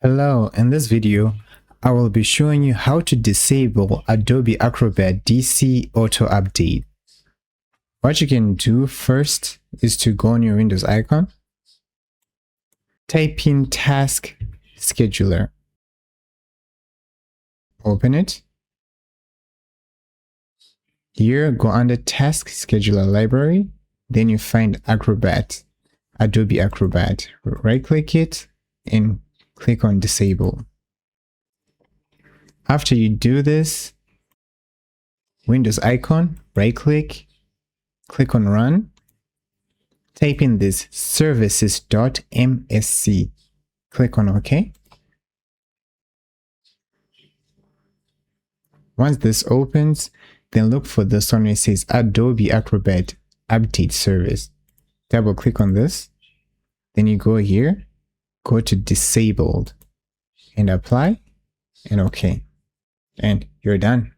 Hello, in this video, I will be showing you how to disable Adobe Acrobat DC Auto Update. What you can do first is to go on your Windows icon, type in Task Scheduler, open it. Here, go under Task Scheduler Library, then you find Acrobat, Adobe Acrobat. Right-click it and click on Disable. After you do this, Windows icon, right-click, click on Run, type in this services.msc, click on OK. Once this opens, then look for this one where it says Adobe Acrobat Update Service. Double click on this, then you go here, go to Disabled, and Apply, and OK. And you're done.